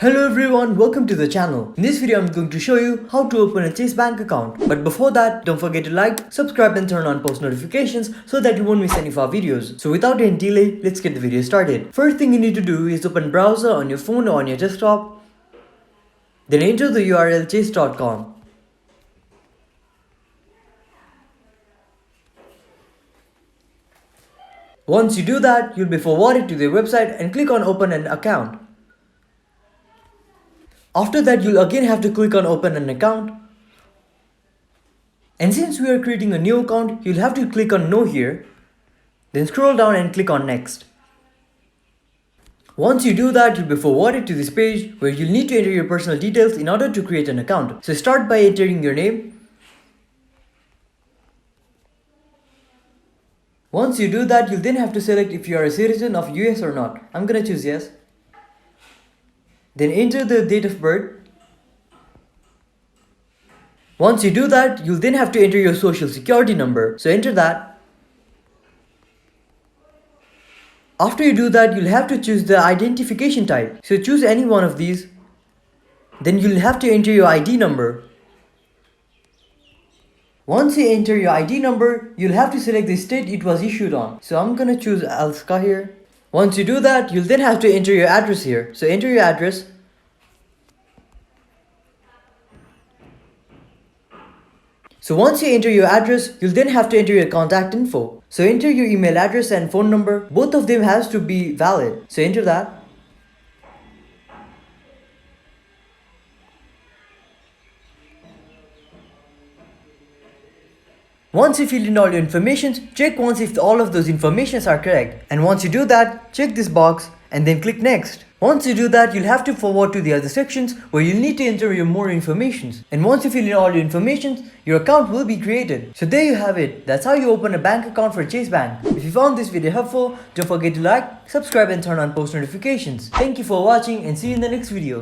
Hello everyone, welcome to the channel. In this video, I'm going to show you how to open a Chase bank account. But before that, don't forget to like, subscribe and turn on post notifications so that you won't miss any of our videos. So without any delay, let's get the video started. First thing you need to do is open browser on your phone or on your desktop. Then enter the URL chase.com. Once you do that, you'll be forwarded to their website and click on open an account. After that, you'll again have to click on open an account. And since we are creating a new account, you'll have to click on no here. Then scroll down and click on next. Once you do that, you'll be forwarded to this page where you'll need to enter your personal details in order to create an account. So start by entering your name. Once you do that, you'll then have to select if you are a citizen of US or not. I'm gonna choose yes. Then enter the date of birth. Once you do that, you'll then have to enter your social security number. So enter that. After you do that, you'll have to choose the identification type. So choose any one of these. Then you'll have to enter your ID number. Once you enter your ID number, you'll have to select the state it was issued on. So I'm gonna choose Alaska here. Once you do that, you'll then have to enter your address here. So enter your address. So once you enter your address, you'll then have to enter your contact info. So enter your email address and phone number. Both of them has to be valid. So enter that. Once you fill in all your information, check once if all of those informations are correct. And once you do that, check this box and then click next. Once you do that, you'll have to forward to the other sections where you'll need to enter your more information. And once you fill in all your information, your account will be created. So there you have it. That's how you open a bank account for Chase Bank. If you found this video helpful, don't forget to like, subscribe and turn on post notifications. Thank you for watching and see you in the next video.